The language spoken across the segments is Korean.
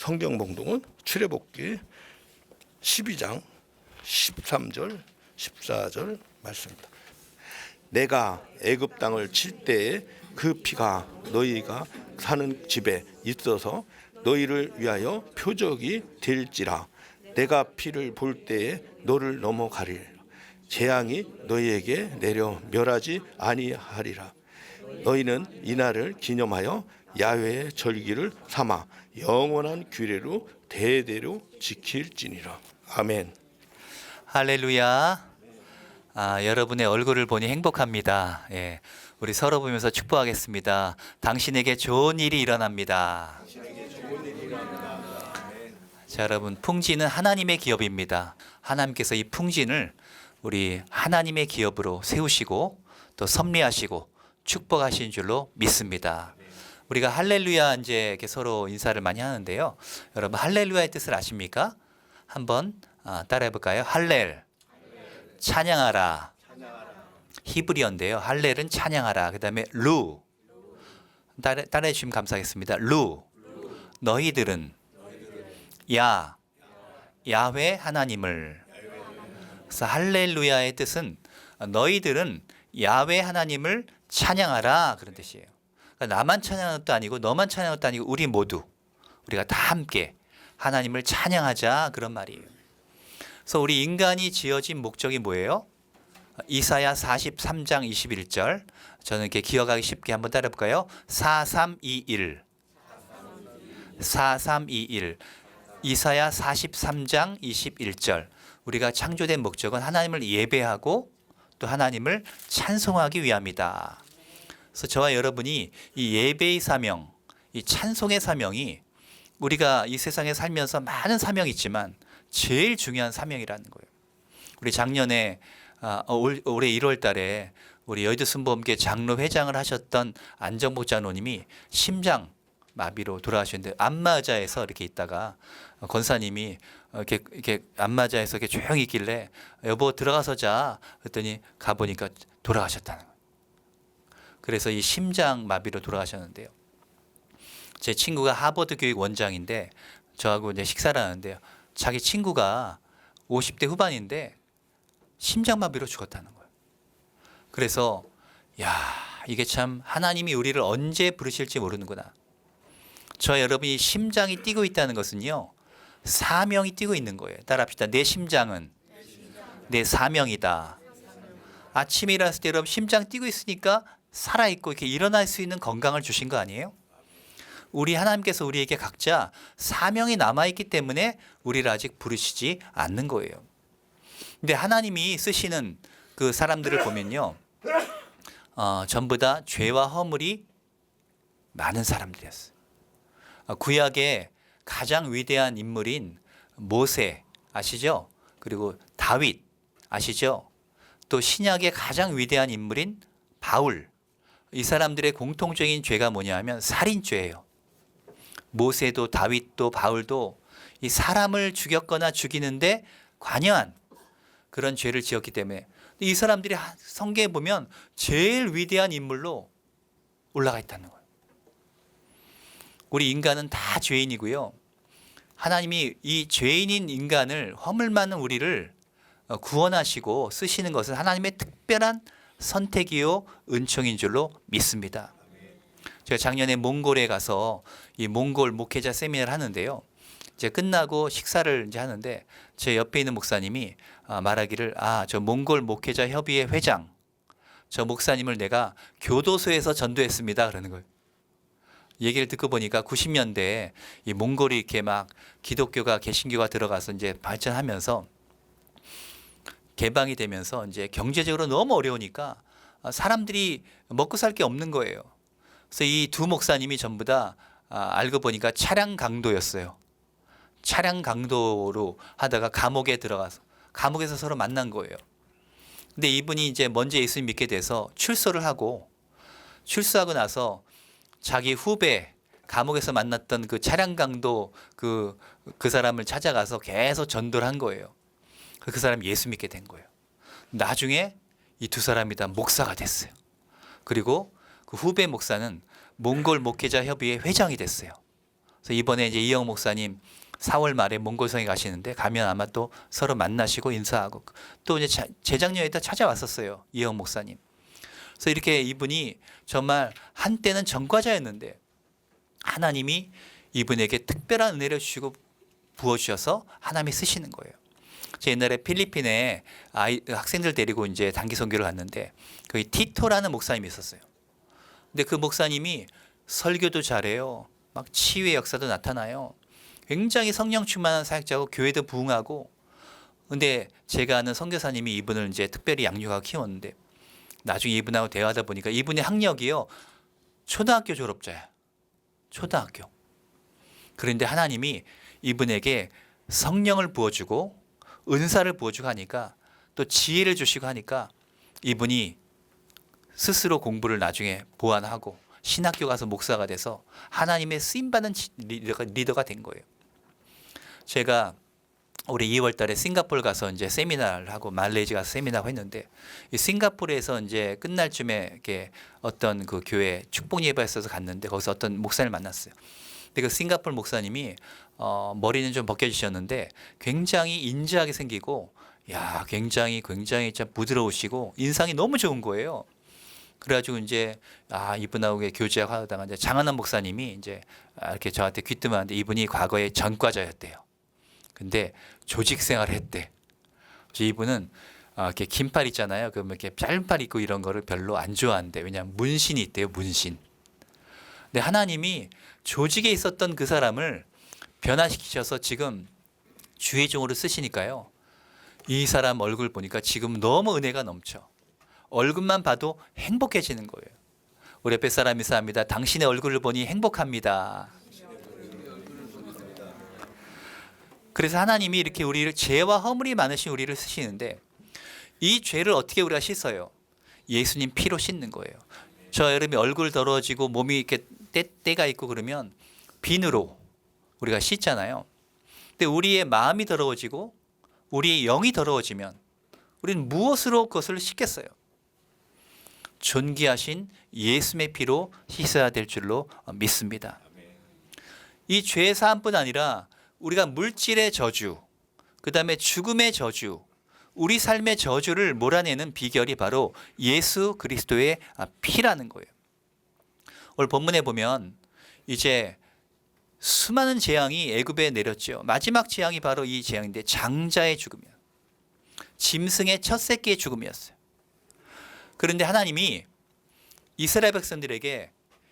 성경 봉독은 출애굽기 12장 13절 14절 말씀입니다. 내가 애굽 땅을 칠 때에 그 피가 너희가 사는 집에 있어서 너희를 위하여 표적이 될지라. 내가 피를 볼 때에 너를 넘어가리라. 재앙이 너희에게 내려 멸하지 아니하리라. 너희는 이날을 기념하여 야훼의 절기를 삼아 영원한 규례로 대대로 지킬지니라. 아멘. 할렐루야. 여러분의 얼굴을 보니 행복합니다. 예, 우리 서로 보면서 축복하겠습니다. 당신에게 좋은 일이 일어납니다. 자, 여러분, 풍진은 하나님의 기업입니다. 하나님께서 이 풍진을 우리 하나님의 기업으로 세우시고 또 섭리하시고 축복하신 줄로 믿습니다. 우리가 할렐루야 이제 이렇게 서로 인사를 많이 하는데요. 여러분, 할렐루야의 뜻을 아십니까? 한번 따라해 볼까요? 할렐, 찬양하라. 히브리어인데요. 할렐은 찬양하라. 그 다음에 루, 따라해 주시면 감사하겠습니다. 루, 너희들은 야훼 하나님을. 그래서 할렐루야의 뜻은 너희들은 야훼 하나님을 찬양하라, 그런 뜻이에요. 그러니까 나만 찬양한 것도 아니고 너만 찬양한 것도 아니고 우리 모두, 우리가 다 함께 하나님을 찬양하자, 그런 말이에요. 그래서 우리 인간이 지어진 목적이 뭐예요? 이사야 43장 21절. 저는 이렇게 기억하기 쉽게 한번 따라 볼까요? 4321. 4321. 이사야 43장 21절. 우리가 창조된 목적은 하나님을 예배하고 또 하나님을 찬송하기 위함이다. 그래서 저와 여러분이 이 예배의 사명, 이 찬송의 사명이 우리가 이 세상에 살면서 많은 사명이 있지만 제일 중요한 사명이라는 거예요. 우리 작년에 올해 1월 달에 우리 여의도 순복음교회 장로 회장을 하셨던 안정복 장로님이 심장 마비로 돌아가셨는데 안마의자에서 이렇게 있다가 권사님이 이렇게 안마의자에서 이렇게 조용히 있길래 여보 들어가서 자 그랬더니 가보니까 돌아가셨다는 거예요. 그래서 이 심장 마비로 돌아가셨는데요. 제 친구가 하버드 교육 원장인데 저하고 이제 식사를 하는데요. 자기 친구가 50대 후반인데 심장마비로 죽었다는 거예요. 그래서 이게 참 하나님이 우리를 언제 부르실지 모르는구나. 저 여러분이 심장이 뛰고 있다는 것은요, 사명이 뛰고 있는 거예요. 따라합시다. 내 심장은 내 사명이다. 아침에 일어났을 때 여러분 심장 뛰고 있으니까 살아있고 이렇게 일어날 수 있는 건강을 주신 거 아니에요? 우리 하나님께서 우리에게 각자 사명이 남아있기 때문에 우리를 아직 부르시지 않는 거예요. 근데 하나님이 쓰시는 그 사람들을 보면요, 전부 다 죄와 허물이 많은 사람들이었어요. 구약의 가장 위대한 인물인 모세 아시죠? 그리고 다윗 아시죠? 또 신약의 가장 위대한 인물인 바울. 이 사람들의 공통적인 죄가 뭐냐 하면 살인죄예요. 모세도 다윗도 바울도 이 사람을 죽였거나 죽이는데 관여한 그런 죄를 지었기 때문에 이 사람들이 성경에 보면 제일 위대한 인물로 올라가 있다는 거예요. 우리 인간은 다 죄인이고요. 하나님이 이 죄인인 인간을 허물 많은 우리를 구원하시고 쓰시는 것은 하나님의 특별한 선택이요 은총인 줄로 믿습니다. 제가 작년에 몽골에 가서 이 몽골 목회자 세미나를 하는데요. 이제 끝나고 식사를 이제 하는데 제 옆에 있는 목사님이 말하기를 저 몽골 목회자 협의회 회장 저 목사님을 내가 교도소에서 전도했습니다 그러는 거예요. 얘기를 듣고 보니까 90년대에 이 몽골이 이렇게 막 기독교가 개신교가 들어가서 이제 발전하면서 개방이 되면서 이제 경제적으로 너무 어려우니까 사람들이 먹고 살 게 없는 거예요. 그래서 이 두 목사님이 전부 다 알고 보니까 차량 강도였어요. 차량 강도로 하다가 감옥에 들어가서 감옥에서 서로 만난 거예요. 근데 이분이 이제 먼저 예수님 믿게 돼서 출소를 하고 출소하고 나서 자기 후배 감옥에서 만났던 그 차량 강도 그 사람을 찾아가서 계속 전도를 한 거예요. 그 사람이 예수 믿게 된 거예요. 나중에 이 두 사람이 다 목사가 됐어요. 그리고 그 후배 목사는 몽골 목회자 협의회 회장이 됐어요. 그래서 이번에 이제 이영 목사님 4월 말에 몽골성에 가시는데 가면 아마 또 서로 만나시고 인사하고 또 이제 재작년에도 찾아왔었어요. 이영 목사님. 그래서 이렇게 이분이 정말 한때는 전과자였는데 하나님이 이분에게 특별한 은혜를 주시고 부어주셔서 하나님이 쓰시는 거예요. 제 옛날에 필리핀에 학생들 데리고 이제 단기 선교를 갔는데 거기 티토라는 목사님이 있었어요. 근데 그 목사님이 설교도 잘해요. 막 치유의 역사도 나타나요. 굉장히 성령 충만한 사역자고 교회도 부흥하고. 근데 제가 아는 선교사님이 이분을 이제 특별히 양육하고 키웠는데 나중에 이분하고 대화하다 보니까 이분의 학력이요. 초등학교 졸업자야. 초등학교. 그런데 하나님이 이분에게 성령을 부어주고 은사를 부어주고 하니까 또 지혜를 주시고 하니까 이분이 스스로 공부를 나중에 보완하고 신학교 가서 목사가 돼서 하나님의 쓰임받은 리더가 된 거예요. 제가 올해 2월 달에 싱가포르 가서 이제 세미나를 하고 말레이시아 가서 세미나를 했는데 이 싱가포르에서 이제 끝날 쯤에 이렇게 어떤 그 교회 축복 예배가 있어서 갔는데 거기서 어떤 목사님을 만났어요. 근데 그 싱가포르 목사님이 머리는 좀 벗겨지셨는데 굉장히 인자하게 생기고 야 굉장히 참 부드러우시고 인상이 너무 좋은 거예요. 그래가지고 이제 이분하고 교제하고 하다가 이제 장하남 목사님이 이제 이렇게 저한테 귀뜸하는데 이분이 과거에 전과자였대요. 근데 조직 생활을 했대. 그래서 이분은 이렇게 긴 팔 있잖아요. 그러면 이렇게 짧은 팔 입고 이런 거를 별로 안 좋아한대. 왜냐하면 문신이 있대요. 문신. 근데 하나님이 조직에 있었던 그 사람을 변화시키셔서 지금 주의종으로 쓰시니까요. 이 사람 얼굴 보니까 지금 너무 은혜가 넘쳐. 얼굴만 봐도 행복해지는 거예요. 우리 옆에 사람 인사합니다. 당신의 얼굴을 보니 행복합니다. 그래서 하나님이 이렇게 우리를 죄와 허물이 많으신 우리를 쓰시는데 이 죄를 어떻게 우리가 씻어요? 예수님 피로 씻는 거예요. 저 여름에 얼굴 더러워지고 몸이 이렇게 때가 있고 그러면 비누로 우리가 씻잖아요. 근데 우리의 마음이 더러워지고 우리의 영이 더러워지면 우리는 무엇으로 그것을 씻겠어요? 존귀하신 예수의 피로 씻어야 될 줄로 믿습니다. 이 죄 사함뿐 아니라 우리가 물질의 저주, 그 다음에 죽음의 저주, 우리 삶의 저주를 몰아내는 비결이 바로 예수 그리스도의 피라는 거예요. 오늘 본문에 보면 이제 수많은 재앙이 애굽에 내렸죠. 마지막 재앙이 바로 이 재앙인데 장자의 죽음이에요. 짐승의 첫 새끼의 죽음이었어요. 그런데 하나님이 이스라엘 백성들에게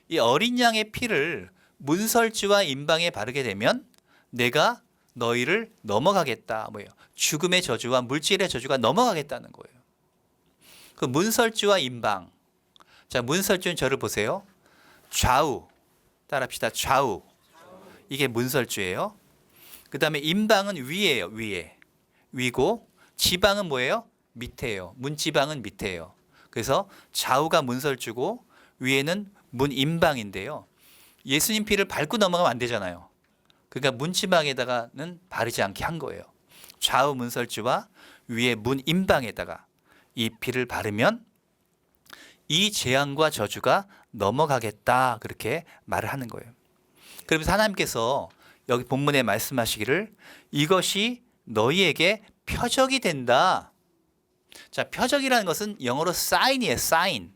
이 어린 양의 피를 문설주와 임방에 바르게 되면 내가 너희를 넘어가겠다. 뭐예요? 죽음의 저주와 물질의 저주가 넘어가겠다는 거예요. 그 문설주와 임방. 자, 문설주는 저를 보세요. 좌우. 따라합시다. 좌우. 이게 문설주예요. 그 다음에 임방은 위에요. 위에. 위고 지방은 뭐예요? 밑에요. 문지방은 밑에요. 그래서 좌우가 문설주고 위에는 문임방인데요. 예수님 피를 밟고 넘어가면 안 되잖아요. 그러니까 문지방에다가는 바르지 않게 한 거예요. 좌우 문설주와 위에 문임방에다가 이 피를 바르면 이 재앙과 저주가 넘어가겠다. 그렇게 말을 하는 거예요. 그러면서 하나님께서 여기 본문에 말씀하시기를 이것이 너희에게 표적이 된다. 자, 표적이라는 것은 영어로 사인이에요. 사인.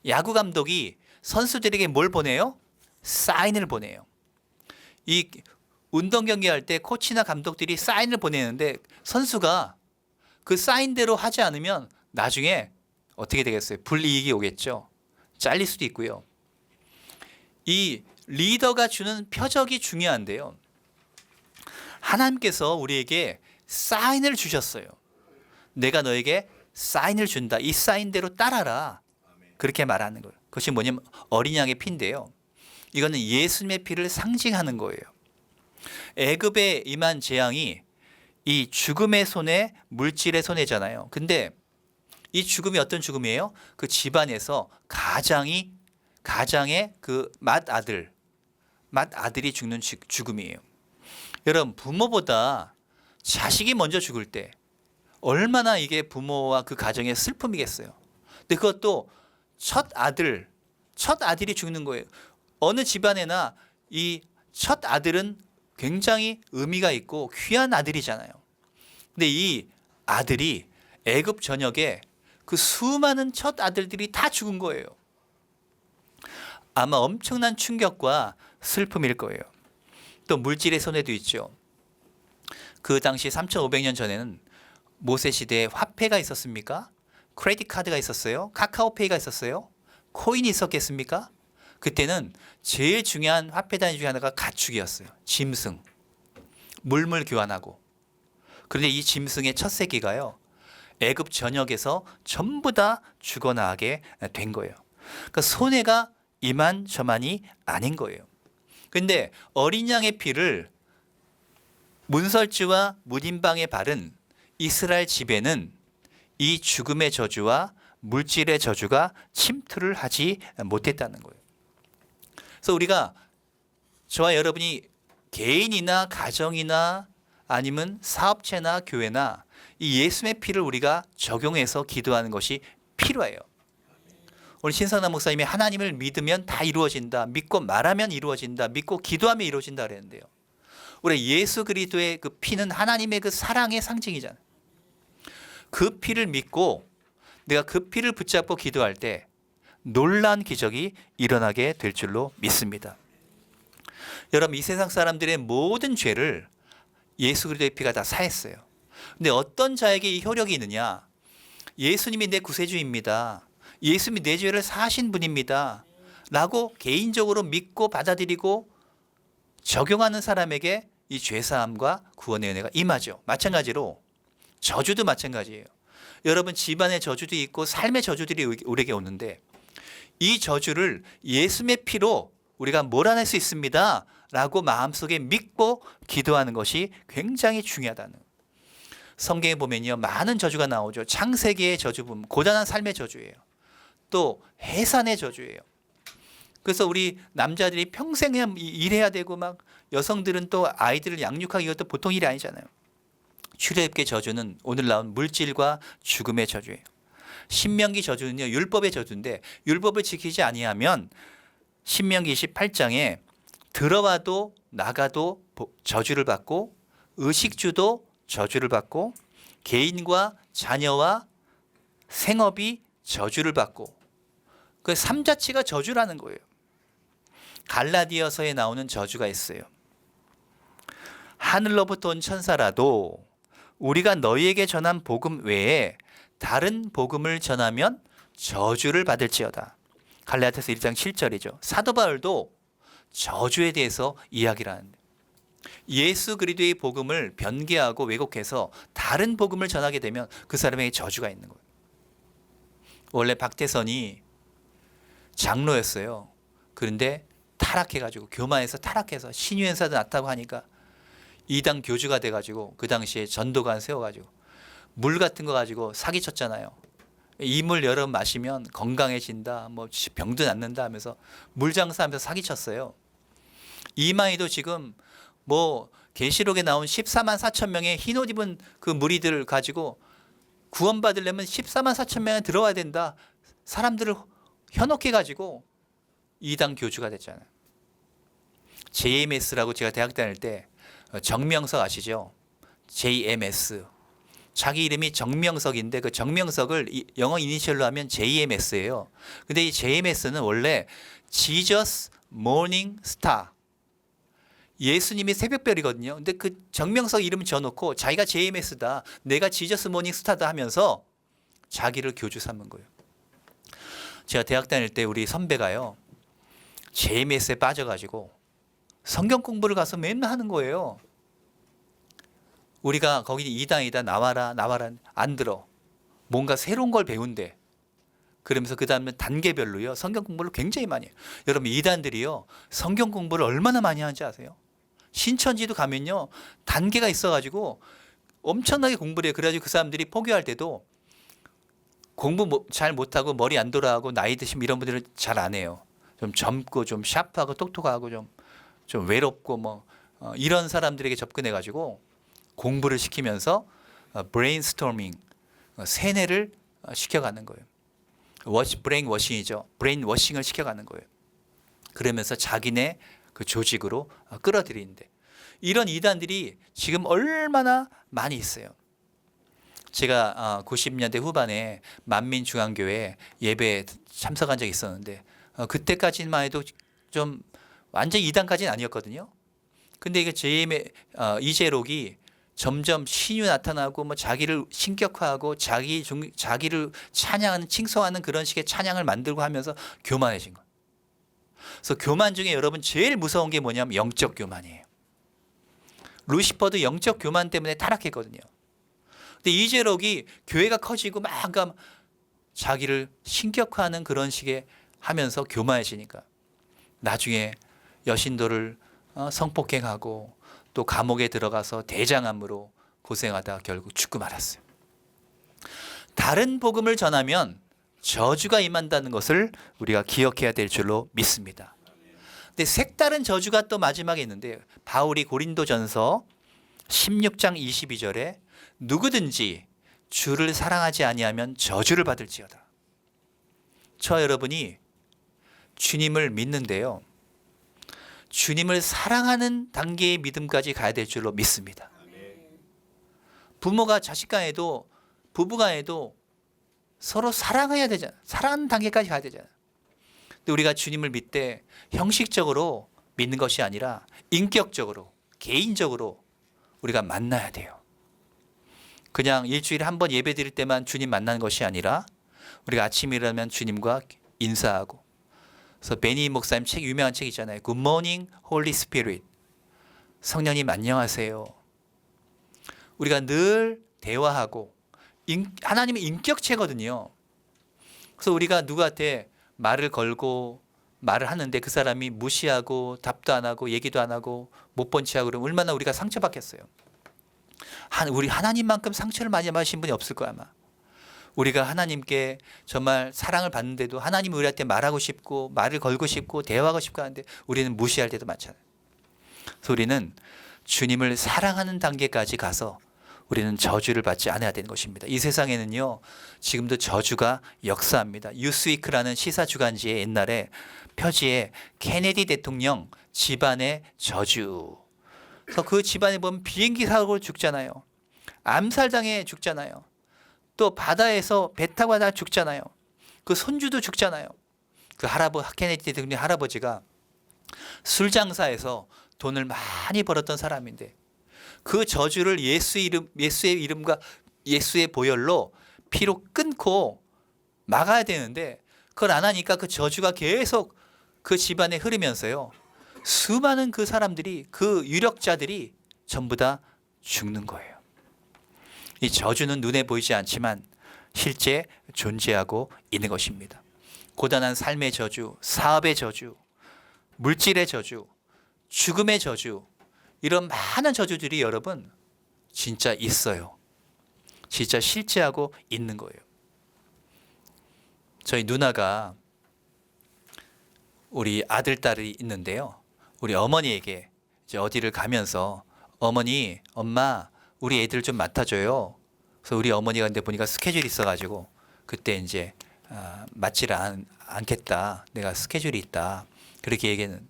야구 감독이 선수들에게 뭘 보내요? 사인을 보내요. 이 운동 경기할 때 코치나 감독들이 사인을 보내는데 선수가 그 사인대로 하지 않으면 나중에 어떻게 되겠어요? 불이익이 오겠죠. 잘릴 수도 있고요. 이 리더가 주는 표적이 중요한데요. 하나님께서 우리에게 사인을 주셨어요. 내가 너에게 사인을 준다. 이 사인대로 따라라. 그렇게 말하는 거예요. 그것이 뭐냐면 어린 양의 피인데요. 이거는 예수님의 피를 상징하는 거예요. 애굽에 임한 재앙이 이 죽음의 손에 물질의 손해잖아요. 근데 이 죽음이 어떤 죽음이에요? 그 집안에서 가장의 그 맏아들이 죽는 죽음이에요. 여러분, 부모보다 자식이 먼저 죽을 때 얼마나 이게 부모와 그 가정의 슬픔이겠어요. 근데 그것도 첫 아들이 죽는 거예요. 어느 집안에나 이 첫 아들은 굉장히 의미가 있고 귀한 아들이잖아요. 근데 이 아들이 애굽 전역에 그 수많은 첫 아들들이 다 죽은 거예요. 아마 엄청난 충격과 슬픔일 거예요. 또 물질의 손해도 있죠. 그 당시 3,500년 전에는 모세 시대에 화폐가 있었습니까? 크레딧 카드가 있었어요? 카카오페이가 있었어요? 코인이 있었겠습니까? 그때는 제일 중요한 화폐 단위 중에 하나가 가축이었어요. 짐승. 물물 교환하고. 그런데 이 짐승의 첫 새끼가요, 애굽 전역에서 전부 다 죽어나가게 된 거예요. 그러니까 손해가 이만저만이 아닌 거예요. 그런데 어린 양의 피를 문설주와 무딘방에 바른 이스라엘 집에는 이 죽음의 저주와 물질의 저주가 침투를 하지 못했다는 거예요. 그래서 우리가, 저와 여러분이 개인이나 가정이나 아니면 사업체나 교회나 이 예수의 피를 우리가 적용해서 기도하는 것이 필요해요. 우리 신선한 목사님이 하나님을 믿으면 다 이루어진다, 믿고 말하면 이루어진다, 믿고 기도하면 이루어진다 그랬는데요. 우리 예수 그리스도의 그 피는 하나님의 그 사랑의 상징이잖아요. 그 피를 믿고 내가 그 피를 붙잡고 기도할 때 놀라운 기적이 일어나게 될 줄로 믿습니다. 여러분, 이 세상 사람들의 모든 죄를 예수 그리스도의 피가 다 사했어요. 근데 어떤 자에게 이 효력이 있느냐? 예수님이 내 구세주입니다. 예수님이 내 죄를 사하신 분입니다. 라고 개인적으로 믿고 받아들이고 적용하는 사람에게 이 죄사함과 구원의 은혜가 임하죠. 마찬가지로 저주도 마찬가지예요. 여러분, 집안의 저주도 있고 삶의 저주들이 우리에게 오는데 이 저주를 예수의 피로 우리가 몰아낼 수 있습니다 라고 마음속에 믿고 기도하는 것이 굉장히 중요하다는. 성경에 보면요, 많은 저주가 나오죠. 창세기의 저주 보면 고단한 삶의 저주예요. 또 해산의 저주예요. 그래서 우리 남자들이 평생 그냥 일해야 되고 막 여성들은 또 아이들을 양육하기 이것도 보통 일이 아니잖아요. 출애굽의 저주는 오늘 나온 물질과 죽음의 저주예요. 신명기 저주는요, 율법의 저주인데 율법을 지키지 아니하면 신명기 28장에 들어와도 나가도 저주를 받고 의식주도 저주를 받고 개인과 자녀와 생업이 저주를 받고 그 삶 자체가 저주라는 거예요. 갈라디아서에 나오는 저주가 있어요. 하늘로부터 온 천사라도 우리가 너희에게 전한 복음 외에 다른 복음을 전하면 저주를 받을지어다. 갈라디아서 1장 7절이죠. 사도 바울도 저주에 대해서 이야기를 하는데 예수 그리스도의 복음을 변개하고 왜곡해서 다른 복음을 전하게 되면 그 사람에게 저주가 있는 거예요. 원래 박태선이 장로였어요. 그런데 타락해가지고 교만해서 타락해서 신유연사도 낳다고 하니까 이당 교주가 돼가지고 그 당시에 전도관 세워가지고 물 같은 거 가지고 사기쳤잖아요. 이 물 여러 번 마시면 건강해진다, 뭐 병도 낫는다 하면서 물 장사하면서 사기쳤어요. 이마희도 지금 뭐 계시록에 나온 14만 4천 명의 흰옷 입은 그 무리들을 가지고 구원받으려면 14만 4천 명에 들어와야 된다. 사람들을 현혹해 가지고 이당 교주가 됐잖아요. JMS라고 제가 대학 다닐 때 정명석 아시죠? JMS. 자기 이름이 정명석인데 그 정명석을 영어 이니셜로 하면 JMS예요. 근데 이 JMS는 원래 Jesus Morning Star. 예수님이 새벽별이거든요. 근데 그 정명석 이름을 지어놓고 자기가 JMS다, 내가 지저스 모닝 스타다 하면서 자기를 교주 삼은 거예요. 제가 대학 다닐 때 우리 선배가요, JMS에 빠져가지고 성경 공부를 가서 맨날 하는 거예요. 우리가 거기 이당이다 나와라 안 들어. 뭔가 새로운 걸 배운대. 그러면서 그 다음에 단계별로요 성경 공부를 굉장히 많이 해요. 여러분, 이단들이요 성경 공부를 얼마나 많이 하는지 아세요? 신천지도 가면요 단계가 있어가지고 엄청나게 공부를 해요. 그래가지고 그 사람들이 포기할 때도 공부 잘 못하고 머리 안 돌아가고 나이 드시면 이런 분들은 잘 안 해요. 좀 젊고 좀 샤프하고 똑똑하고 좀 외롭고 뭐 이런 사람들에게 접근해가지고 공부를 시키면서 브레인스토밍, 세뇌를 시켜가는 거예요. 브레인 워싱이죠. 브레인 워싱을 시켜가는 거예요. 그러면서 자기네 그 조직으로 끌어들이는데 이런 이단들이 지금 얼마나 많이 있어요. 제가 90년대 후반에 만민중앙교회 예배에 참석한 적이 있었는데 그때까지만 해도 좀 완전 이단까지는 아니었거든요. 근데 이게 이재록이 점점 신유 나타나고 뭐 자기를 신격화하고 자기를 찬양하는 칭송하는 그런 식의 찬양을 만들고 하면서 교만해진 거예요. 그래서 교만 중에 여러분 제일 무서운 게 뭐냐면 영적 교만이에요. 루시퍼도 영적 교만 때문에 타락했거든요. 근데 이재록이 교회가 커지고 막 자기를 신격화하는 그런 식의 하면서 교만해지니까 나중에 여신도를 성폭행하고 또 감옥에 들어가서 대장암으로 고생하다 결국 죽고 말았어요. 다른 복음을 전하면 저주가 임한다는 것을 우리가 기억해야 될 줄로 믿습니다. 근데 색다른 저주가 또 마지막에 있는데 바울이 고린도전서 16장 22절에 누구든지 주를 사랑하지 아니하면 저주를 받을지어다. 저 여러분이 주님을 믿는데요. 주님을 사랑하는 단계의 믿음까지 가야 될 줄로 믿습니다. 부모가 자식 간에도 부부 간에도 서로 사랑해야 되잖아요. 사랑하는 단계까지 가야 되잖아요. 근데 우리가 주님을 믿되 형식적으로 믿는 것이 아니라 인격적으로 개인적으로 우리가 만나야 돼요. 그냥 일주일에 한 번 예배 드릴 때만 주님 만나는 것이 아니라 우리가 아침에 일어나면 주님과 인사하고 그래서 베니 목사님 유명한 책 있잖아요. Good Morning Holy Spirit. 성령님 안녕하세요. 우리가 늘 대화하고 하나님은 인격체거든요. 그래서 우리가 누구한테 말을 걸고 말을 하는데 그 사람이 무시하고 답도 안 하고 얘기도 안 하고 못 본 체하고 그러면 얼마나 우리가 상처받겠어요. 우리 하나님만큼 상처를 많이 받으신 분이 없을 거야 아마. 우리가 하나님께 정말 사랑을 받는데도 하나님이 우리한테 말하고 싶고 말을 걸고 싶고 대화하고 싶고 하는데 우리는 무시할 때도 많잖아요. 그래서 우리는 주님을 사랑하는 단계까지 가서 우리는 저주를 받지 않아야 되는 것입니다. 이 세상에는요 지금도 저주가 역사합니다. 뉴스위크라는 시사 주간지에 옛날에 표지에 케네디 대통령 집안의 저주. 그래서 그 집안에 보면 비행기 사고로 죽잖아요. 암살당해 죽잖아요. 또 바다에서 배 타고 가다가 죽잖아요. 그 손주도 죽잖아요. 그 케네디 대통령 할아버지가 술 장사해서 돈을 많이 벌었던 사람인데 그 저주를 예수의 이름과 예수의 보혈로 피로 끊고 막아야 되는데 그걸 안 하니까 그 저주가 계속 그 집안에 흐르면서요. 수많은 그 사람들이 그 유력자들이 전부 다 죽는 거예요. 이 저주는 눈에 보이지 않지만 실제 존재하고 있는 것입니다. 고단한 삶의 저주, 사업의 저주, 물질의 저주, 죽음의 저주 이런 많은 저주들이 여러분 진짜 있어요. 진짜 실제하고 있는 거예요. 저희 누나가 우리 아들, 딸이 있는데요. 우리 어머니에게 이제 어디를 가면서 어머니, 엄마 우리 애들 좀 맡아줘요. 그래서 우리 어머니가 근데 보니까 스케줄이 있어가지고 그때 이제 맡지를 않겠다. 내가 스케줄이 있다. 그렇게 얘기는.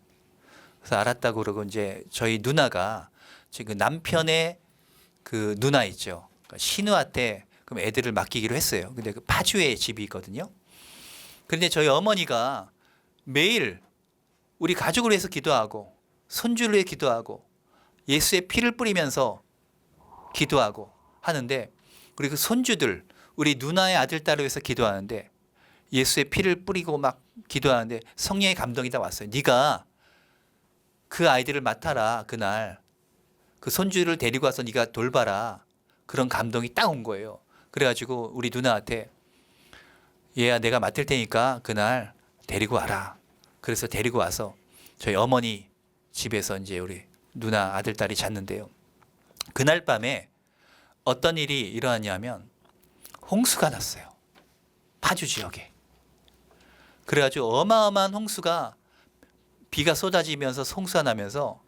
그래서 알았다고 그러고 이제 저희 누나가 지금 남편의 그 누나 있죠. 그러니까 신우한테 그럼 애들을 맡기기로 했어요. 근데 그 파주에 집이 있거든요. 그런데 저희 어머니가 매일 우리 가족을 위해서 기도하고 손주를 위해 기도하고 예수의 피를 뿌리면서 기도하고 하는데 우리 그 손주들 우리 누나의 아들 딸을 위해서 기도하는데 예수의 피를 뿌리고 막 기도하는데 성령의 감동이 다 왔어요. 네가 그 아이들을 맡아라. 그날 그 손주를 데리고 와서 네가 돌봐라. 그런 감동이 딱 온 거예요. 그래가지고 우리 누나한테 얘야 내가 맡을 테니까 그날 데리고 와라. 그래서 데리고 와서 저희 어머니 집에서 이제 우리 누나 아들 딸이 잤는데요. 그날 밤에 어떤 일이 일어났냐면 홍수가 났어요. 파주 지역에. 그래가지고 어마어마한 홍수가 비가 쏟아지면서 홍수가 나면서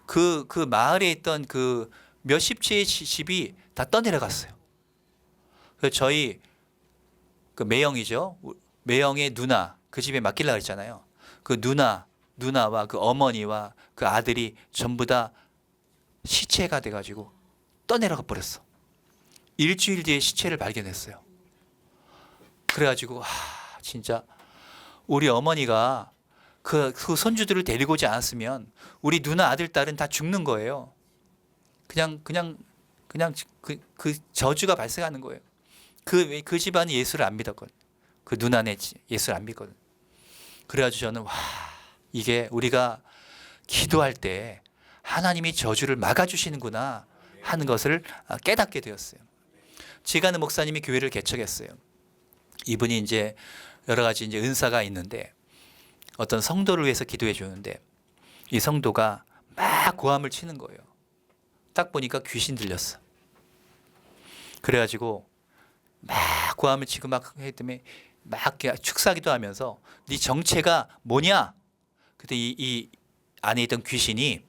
그 마을에 있던 그 몇십 채의 집이 다 떠내려갔어요. 그래서 저희 그 매형이죠. 매형의 누나 그 집에 맡기려고 했잖아요. 그 누나 누나와 그 어머니와 그 아들이 전부 다 시체가 돼가지고 떠내려가 버렸어. 일주일 뒤에 시체를 발견했어요. 그래가지고 진짜 우리 어머니가 그 손주들을 데리고 오지 않았으면 우리 누나 아들 딸은 다 죽는 거예요. 그냥 그 저주가 발생하는 거예요. 그 집안이 예수를 안 믿었거든. 그 누나네 예수를 안 믿거든. 그래가지고 저는 이게 우리가 기도할 때 하나님이 저주를 막아주시는구나 하는 것을 깨닫게 되었어요. 지가는 목사님이 교회를 개척했어요. 이분이 이제 여러 가지 이제 은사가 있는데 어떤 성도를 위해서 기도해 주는데 이 성도가 막 고함을 치는 거예요. 딱 보니까 귀신 들렸어. 그래가지고 막 고함을 치고 막 했더니 막 축사기도 하면서 네 정체가 뭐냐? 그때 이 안에 있던 귀신이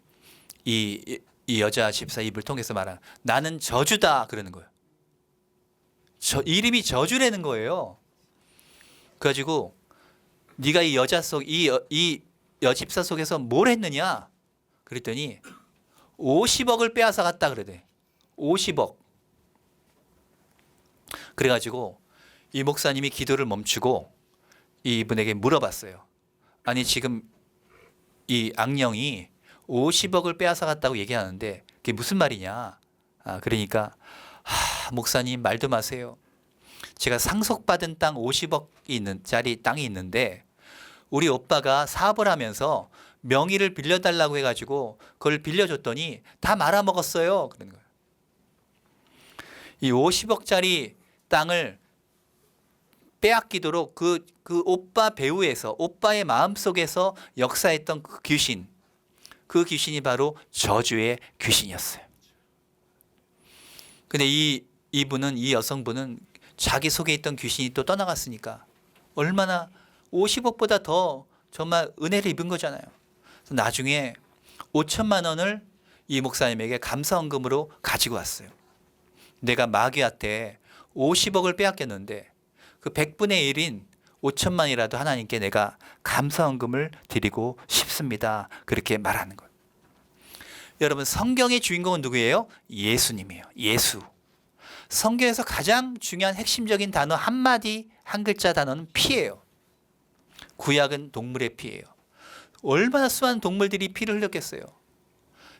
이 여자 집사 입을 통해서 말한 나는 저주다 그러는 거예요. 이름이 저주라는 거예요. 그래가지고 네가 이 여자 속 이 여집사 속에서 뭘 했느냐? 그랬더니 50억을 빼앗아 갔다 그러대. 50억. 그래가지고 이 목사님이 기도를 멈추고 이분에게 물어봤어요. 아니 지금 이 악령이 50억을 빼앗아 갔다고 얘기하는데 그게 무슨 말이냐? 그러니까 목사님 말도 마세요. 제가 상속받은 땅 50억이 있는 짜리 땅이 있는데 우리 오빠가 사업을 하면서 명의를 빌려달라고 해가지고 그걸 빌려줬더니 다 말아먹었어요. 그런 거예요. 이 50억짜리 땅을 빼앗기도록 그 오빠 배후에서 오빠의 마음속에서 역사했던 그 귀신이 바로 저주의 귀신이었어요. 근데 이 여성분은 자기 속에 있던 귀신이 또 떠나갔으니까 얼마나 50억보다 더 정말 은혜를 입은 거잖아요. 그래서 나중에 5천만 원을 이 목사님에게 감사헌금으로 가지고 왔어요. 내가 마귀한테 50억을 빼앗겼는데 그 100분의 1인 5천만이라도 하나님께 내가 감사헌금을 드리고 싶습니다. 그렇게 말하는 거예요. 여러분 성경의 주인공은 누구예요? 예수님이에요. 예수. 성경에서 가장 중요한 핵심적인 단어 한마디 한 글자 단어는 피예요. 구약은 동물의 피예요. 얼마나 수많은 동물들이 피를 흘렸겠어요.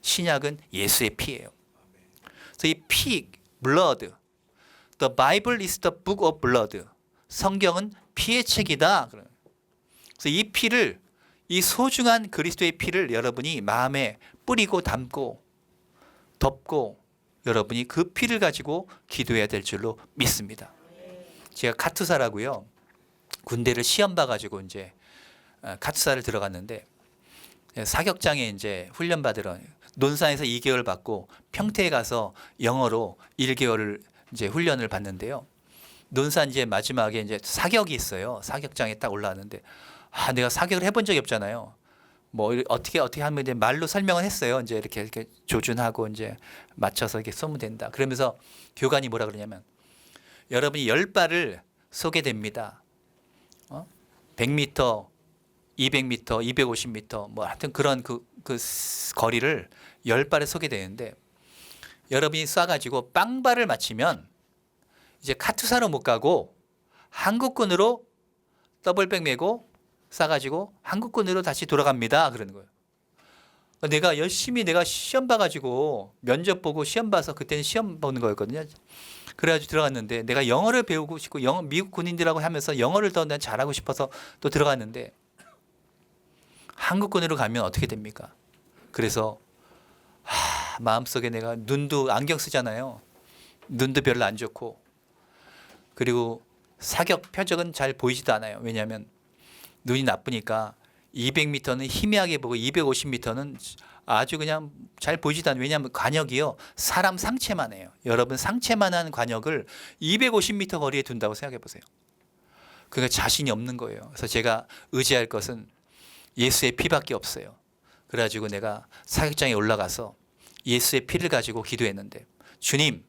신약은 예수의 피예요. 그래서 이 피, blood. The Bible is the book of blood. 성경은 피의 책이다. 그래서 이 피를 이 소중한 그리스도의 피를 여러분이 마음에 뿌리고 담고 덮고 여러분이 그 피를 가지고 기도해야 될 줄로 믿습니다. 제가 카투사라고요. 군대를 시험 봐가지고 이제 카투사를 들어갔는데 사격장에 이제 훈련 받으러 논산에서 2개월 받고 평택에 가서 영어로 1개월을 이제 훈련을 받는데요. 논산 이제 마지막에 이제 사격이 있어요. 사격장에 딱 올라왔는데 내가 사격을 해본 적이 없잖아요. 뭐 어떻게 하면 이제 말로 설명을 했어요. 이제 이렇게 조준하고 이제 맞춰서 이렇게 쏘면 된다. 그러면서 교관이 뭐라 그러냐면 여러분이 10발을 쏘게 됩니다. 100m, 200m, 250m 뭐 하여튼 그런 그 거리를 10발을 쏘게 되는데 여러분이 쏴가지고 빵발을 맞히면 이제 카투사로 못 가고 한국군으로 더블백 메고 쏴가지고 한국군으로 다시 돌아갑니다. 그러는 거예요. 내가 열심히 내가 시험 봐가지고 면접 보고 시험 봐서 그때는 시험 보는 거였거든요. 그래가지고 들어갔는데 내가 영어를 배우고 싶고 미국 군인들하고 하면서 영어를 더 난 잘하고 싶어서 또 들어갔는데 한국군으로 가면 어떻게 됩니까? 그래서 마음속에 내가 눈도 안경 쓰잖아요. 눈도 별로 안 좋고 그리고 사격 표적은 잘 보이지도 않아요. 왜냐하면 눈이 나쁘니까 200m는 희미하게 보고 250m는 아주 그냥 잘 보이지도 않아요. 왜냐하면 관역이요. 사람 상체만 해요. 여러분 상체만한 관역을 250m 거리에 둔다고 생각해 보세요. 그러니까 자신이 없는 거예요. 그래서 제가 의지할 것은 예수의 피밖에 없어요. 그래가지고 내가 사격장에 올라가서 예수의 피를 가지고 기도했는데 주님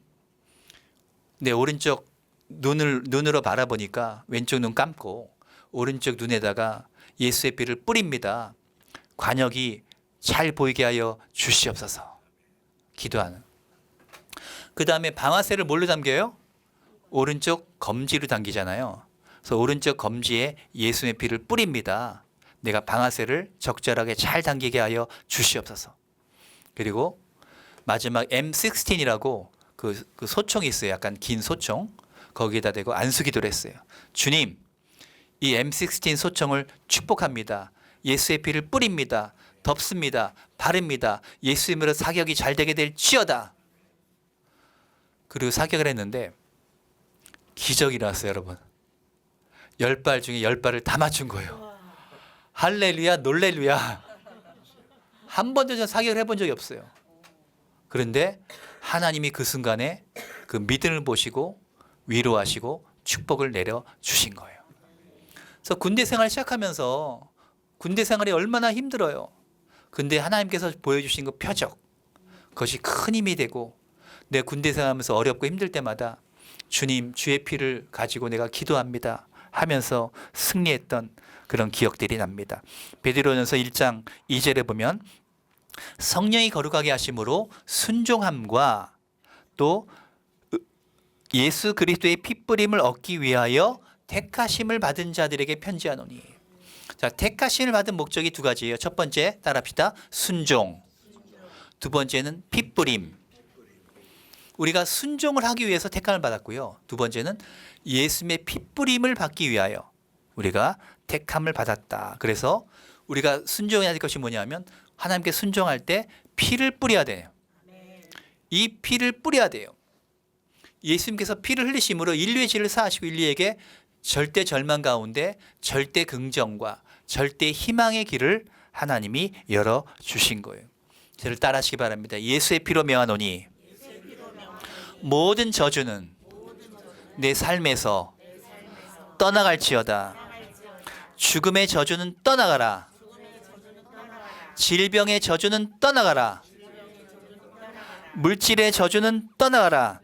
내 오른쪽 눈으로 바라보니까 왼쪽 눈 감고 오른쪽 눈에다가 예수의 피를 뿌립니다. 관역이 잘 보이게 하여 주시옵소서. 기도하는. 그 다음에 방아쇠를 뭘로 당겨요? 오른쪽 검지로 당기잖아요. 그래서 오른쪽 검지에 예수의 피를 뿌립니다. 내가 방아쇠를 적절하게 잘 당기게 하여 주시옵소서. 그리고 마지막 M16이라고 그 소총이 있어요. 약간 긴 소총. 거기에다 대고 안수기도를 했어요. 주님, 이 M16 소총을 축복합니다. 예수의 피를 뿌립니다. 덮습니다. 바릅니다. 예수 이름으로 사격이 잘 되게 될지어다. 그리고 사격을 했는데 기적이 일어났어요, 여러분. 10발 중에 10발을 다 맞춘 거예요. 할렐루야, 놀렐루야. 한 번도 전 사격을 해본 적이 없어요. 그런데 하나님이 그 순간에 그 믿음을 보시고 위로하시고 축복을 내려주신 거예요. 그래서 군대 생활 시작하면서 군대 생활이 얼마나 힘들어요. 근데 하나님께서 보여주신 그 표적, 그것이 큰 힘이 되고 내 군대 생활하면서 어렵고 힘들 때마다 주님, 주의 피를 가지고 내가 기도합니다 하면서 승리했던 그런 기억들이 납니다. 베드로전서 1장 2절에 보면 성령이 거룩하게 하심으로 순종함과 또 예수 그리스도의 핏뿌림을 얻기 위하여 택하심을 받은 자들에게 편지하노니. 자, 택하심을 받은 목적이 두 가지예요. 첫 번째 따라합시다. 순종. 두 번째는 핏뿌림. 우리가 순종을 하기 위해서 택함을 받았고요. 두 번째는 예수님의 핏뿌림을 받기 위하여 우리가 택함을 받았다. 그래서 우리가 순종해야 될 것이 뭐냐면 하나님께 순종할 때 피를 뿌려야 돼요. 이 피를 뿌려야 돼요. 예수님께서 피를 흘리심으로 인류의 죄를 사하시고 인류에게 절대 절망 가운데 절대 긍정과 절대 희망의 길을 하나님이 열어주신 거예요. 저를 따라하시기 바랍니다. 예수의 피로 명하노니 모든 저주는 내 삶에서 떠나갈지어다. 죽음의 저주는 떠나가라. 질병의 저주는 떠나가라. 물질의 저주는 떠나가라.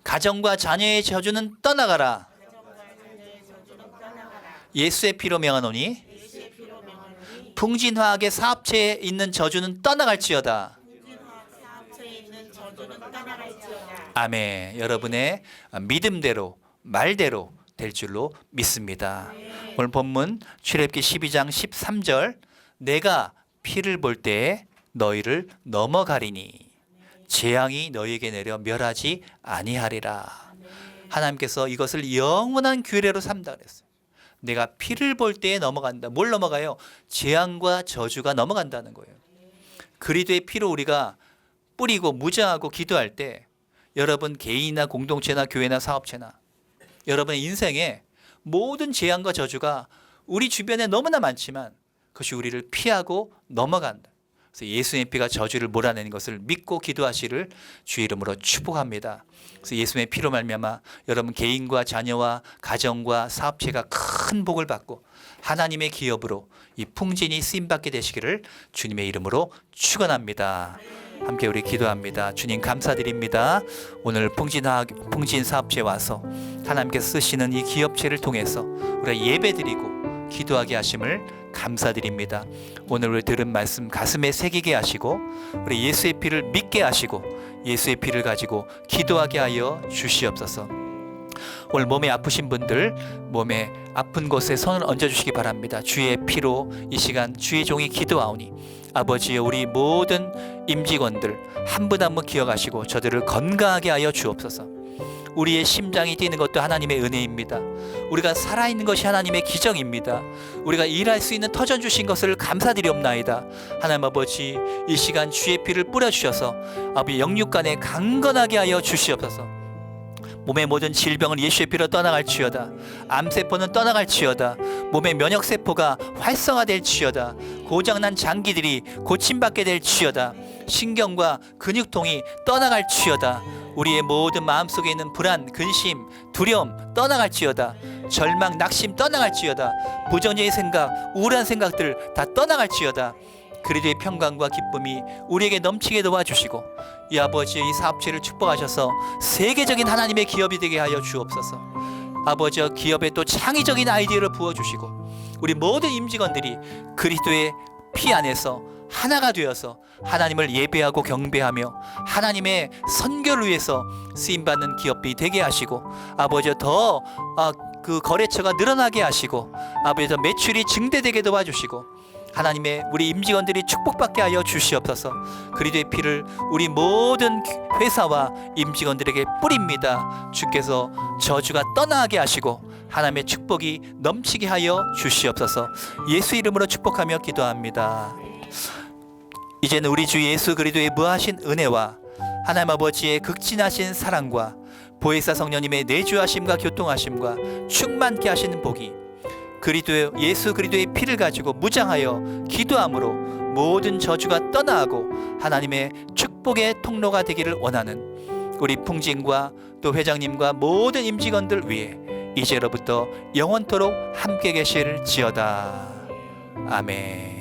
가정과 자녀의 저주는 떠나가라. 예수의 피로 명하노니 풍진화학의 사업체에 있는 저주는 떠나갈지어다. 아멘. 여러분의 믿음대로 말대로 될 줄로 믿습니다. 오늘 본문 출애굽기 12장 13절 내가 피를 볼 때에 너희를 넘어가리니 재앙이 너희에게 내려 멸하지 아니하리라. 하나님께서 이것을 영원한 규례로 삼다 그랬어요. 내가 피를 볼 때에 넘어간다. 뭘 넘어가요? 재앙과 저주가 넘어간다는 거예요. 그리스도의 피로 우리가 뿌리고 무장하고 기도할 때 여러분 개인이나 공동체나 교회나 사업체나 여러분의 인생에 모든 재앙과 저주가 우리 주변에 너무나 많지만 그것이 우리를 피하고 넘어간다. 그래서 예수님의 피가 저주를 몰아내는 것을 믿고 기도하시를 주의 이름으로 축복합니다. 그래서 예수님의 피로 말미암아 여러분 개인과 자녀와 가정과 사업체가 큰 복을 받고 하나님의 기업으로 이 풍진이 쓰임받게 되시기를 주님의 이름으로 축원합니다. 함께 우리 기도합니다. 주님 감사드립니다. 오늘 풍진 사업체 와서 하나님께서 쓰시는 이 기업체를 통해서 우리가 예배드리고 기도하게 하심을 감사드립니다. 오늘 우리 들은 말씀 가슴에 새기게 하시고 우리 예수의 피를 믿게 하시고 예수의 피를 가지고 기도하게 하여 주시옵소서. 오늘 몸에 아프신 분들 몸에 아픈 곳에 손을 얹어주시기 바랍니다. 주의 피로 이 시간 주의 종이 기도하오니 아버지여 우리 모든 임직원들 한 분 한 분 기억하시고 저들을 건강하게 하여 주옵소서. 우리의 심장이 뛰는 것도 하나님의 은혜입니다. 우리가 살아있는 것이 하나님의 기적입니다. 우리가 일할 수 있는 터전 주신 것을 감사드리옵나이다. 하나님 아버지 이 시간 주의 피를 뿌려주셔서 아버지 영육간에 강건하게 하여 주시옵소서. 몸의 모든 질병을 예수의 피로 떠나갈지어다. 암세포는 떠나갈지어다. 몸의 면역세포가 활성화될지어다. 고장난 장기들이 고침받게 될지어다. 신경과 근육통이 떠나갈지어다. 우리의 모든 마음속에 있는 불안, 근심, 두려움 떠나갈지어다. 절망, 낙심 떠나갈지어다. 부정적인 생각, 우울한 생각들 다 떠나갈지어다. 그리스도의 평강과 기쁨이 우리에게 넘치게 도와주시고 이 아버지의 이 사업체를 축복하셔서 세계적인 하나님의 기업이 되게 하여 주옵소서. 아버지여 기업에 또 창의적인 아이디어를 부어주시고 우리 모든 임직원들이 그리스도의 피 안에서 하나가 되어서 하나님을 예배하고 경배하며 하나님의 선교를 위해서 쓰임받는 기업이 되게 하시고, 아버지 더 그 거래처가 늘어나게 하시고, 아버지 더 매출이 증대되게 도와주시고, 하나님의 우리 임직원들이 축복받게 하여 주시옵소서. 그리스도의 피를 우리 모든 회사와 임직원들에게 뿌립니다. 주께서 저주가 떠나게 하시고 하나님의 축복이 넘치게 하여 주시옵소서. 예수 이름으로 축복하며 기도합니다. 이제는 우리 주 예수 그리스도의 무하신 은혜와 하나님 아버지의 극진하신 사랑과 보혜사 성령님의 내주하심과 교통하심과 충만케 하시는 복이 그리스도 예수 그리스도의 피를 가지고 무장하여 기도함으로 모든 저주가 떠나고 하나님의 축복의 통로가 되기를 원하는 우리 풍진과 또 회장님과 모든 임직원들 위해 이제로부터 영원토록 함께 계실지어다. 아멘.